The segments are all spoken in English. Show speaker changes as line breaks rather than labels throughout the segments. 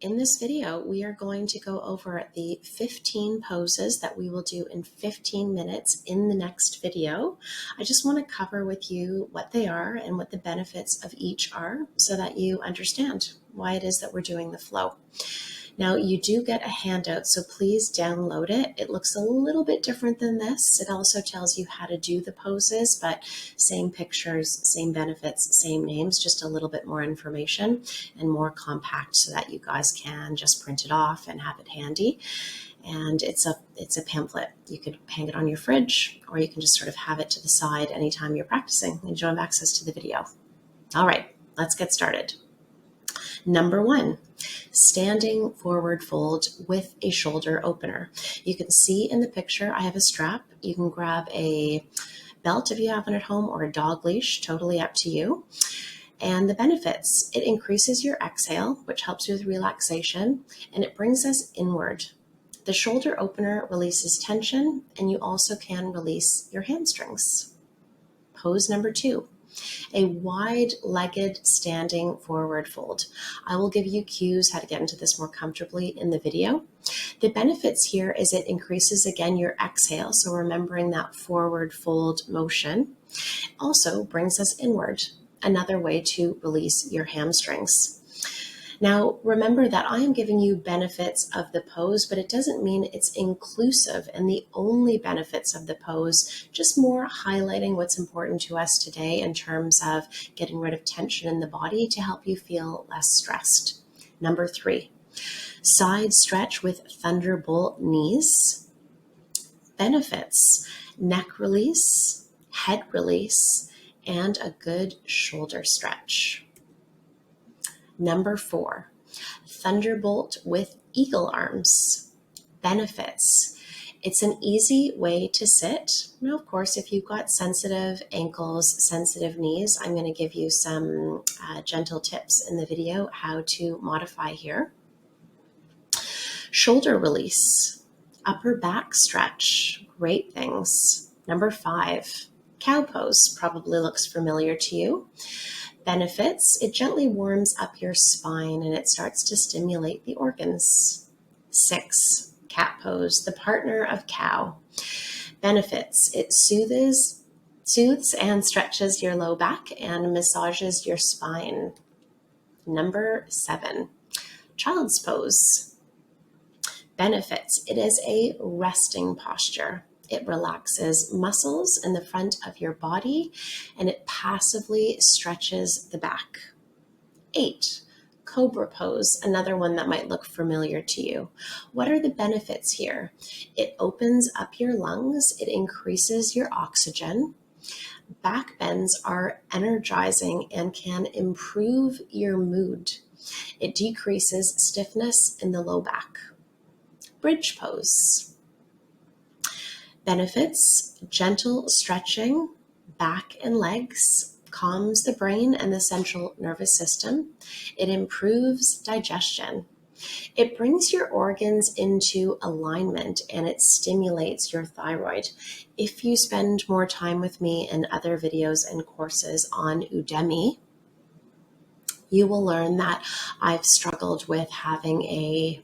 In this video, we are going to go over the 15 poses that we will do in 15 minutes in the next video. I just want to cover with you what they are and what the benefits of each are so that you understand why it is that we're doing the flow. Now, you do get a handout, so please download it. It looks a little bit different than this. It also tells you how to do the poses, but same pictures, same benefits, same names, just a little bit more information and more compact so that you guys can just print it off and have it handy. And it's a pamphlet. You could hang it on your fridge, or you can just sort of have it to the side anytime you're practicing and you don't have access to the video. All right, let's get started. Number 1, standing forward fold with a shoulder opener. You can see in the picture I have a strap. You can grab a belt if you have one at home or a dog leash, totally up to you. And the benefits, it increases your exhale, which helps you with relaxation, and it brings us inward. The shoulder opener releases tension, and you also can release your hamstrings. Pose number 2. A wide-legged standing forward fold. I will give you cues how to get into this more comfortably in the video. The benefits here is it increases, again, your exhale, so remembering that forward fold motion. Also brings us inward, another way to release your hamstrings. Now, remember that I am giving you benefits of the pose, but it doesn't mean it's inclusive and the only benefits of the pose, just more highlighting what's important to us today in terms of getting rid of tension in the body to help you feel less stressed. Number 3, side stretch with thunderbolt knees. Benefits, neck release, head release, and a good shoulder stretch. Number 4, thunderbolt with eagle arms. Benefits. It's an easy way to sit. Now, of course, if you've got sensitive ankles, sensitive knees, I'm going to give you some gentle tips in the video how to modify here. Shoulder release, upper back stretch, great things. Number 5, cow pose, probably looks familiar to you. Benefits, it gently warms up your spine and it starts to stimulate the organs. 6, cat pose, the partner of cow. Benefits, it soothes and stretches your low back and massages your spine. Number 7, child's pose. Benefits, it is a resting posture. It relaxes muscles in the front of your body and it passively stretches the back. 8, cobra pose, another one that might look familiar to you. What are the benefits here? It opens up your lungs, it increases your oxygen. Back bends are energizing and can improve your mood. It decreases stiffness in the low back. Bridge pose. Benefits, gentle stretching, back and legs, calms the brain and the central nervous system. It improves digestion. It brings your organs into alignment and it stimulates your thyroid. If you spend more time with me in other videos and courses on Udemy, you will learn that I've struggled with having a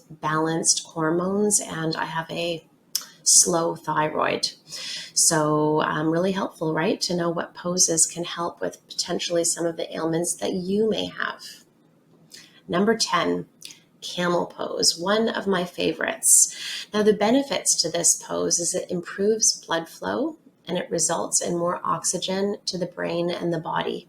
balanced hormones and I have a slow thyroid. So really helpful, right, to know what poses can help with potentially some of the ailments that you may have. Number 10, camel pose, one of my favorites. Now, the benefits to this pose is it improves blood flow and it results in more oxygen to the brain and the body.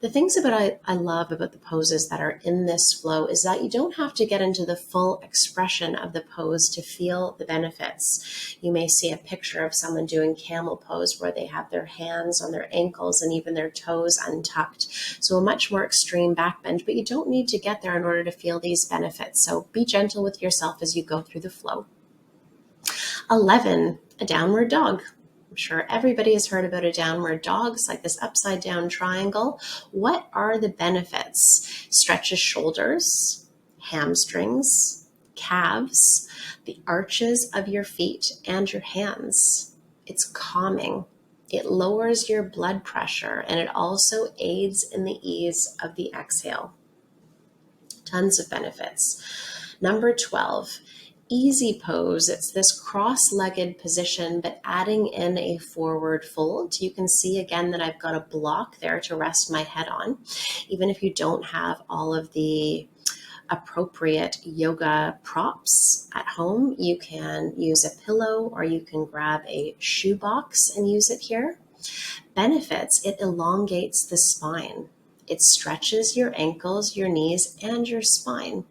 The things I love about the poses that are in this flow is that you don't have to get into the full expression of the pose to feel the benefits. You may see a picture of someone doing camel pose where they have their hands on their ankles and even their toes untucked. So a much more extreme back bend, but you don't need to get there in order to feel these benefits. So be gentle with yourself as you go through the flow. 11, a downward dog. I'm sure everybody has heard about a downward dog. It's like this upside down triangle. What are the benefits? Stretches shoulders, hamstrings, calves, the arches of your feet and your hands. It's calming. It lowers your blood pressure and it also aids in the ease of the exhale. Tons of benefits. Number 12, easy pose. It's this cross-legged position, but adding in a forward fold. You can see again that I've got a block there to rest my head on. Even if you don't have all of the appropriate yoga props at home, you can use a pillow or you can grab a shoebox and use it here. Benefits, it elongates the spine. It stretches your ankles, your knees, and your spine.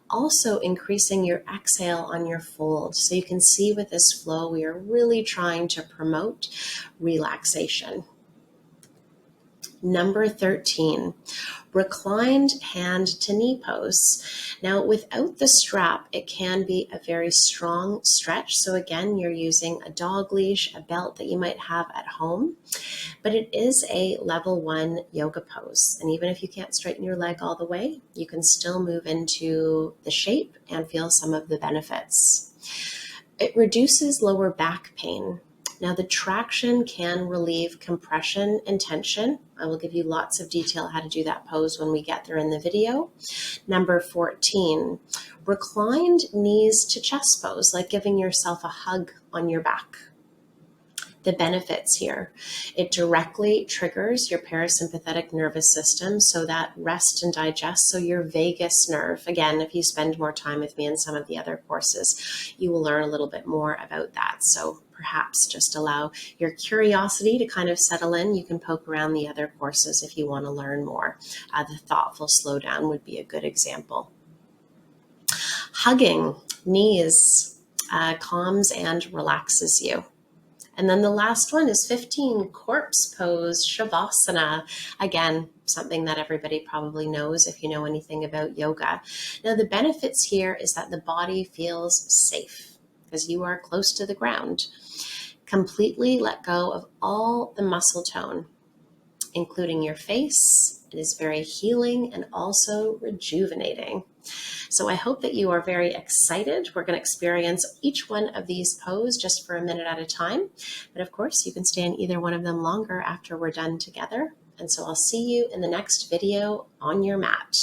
Also increasing your exhale on your fold. So you can see with this flow, we are really trying to promote relaxation. Number 13, reclined hand to knee pose. Now, without the strap, it can be a very strong stretch. So again, you're using a dog leash, a belt that you might have at home, but it is a level 1 yoga pose. And even if you can't straighten your leg all the way, you can still move into the shape and feel some of the benefits. It reduces lower back pain. Now, the traction can relieve compression and tension. I will give you lots of detail how to do that pose when we get there in the video. Number 14, reclined knees to chest pose, like giving yourself a hug on your back. The benefits here, it directly triggers your parasympathetic nervous system, so that rest and digest, so your vagus nerve. Again, if you spend more time with me in some of the other courses, you will learn a little bit more about that. So perhaps just allow your curiosity to kind of settle in. You can poke around the other courses if you want to learn more. The thoughtful slowdown would be a good example. Hugging knees calms and relaxes you. And then the last one is 15, corpse pose, Shavasana. Again, something that everybody probably knows if you know anything about yoga. Now, the benefits here is that the body feels safe because you are close to the ground. Completely let go of all the muscle tone, including your face. It is very healing and also rejuvenating. So I hope that you are very excited. We're going to experience each one of these poses just for a minute at a time. But of course, you can stay in either one of them longer after we're done together. And so I'll see you in the next video on your mat.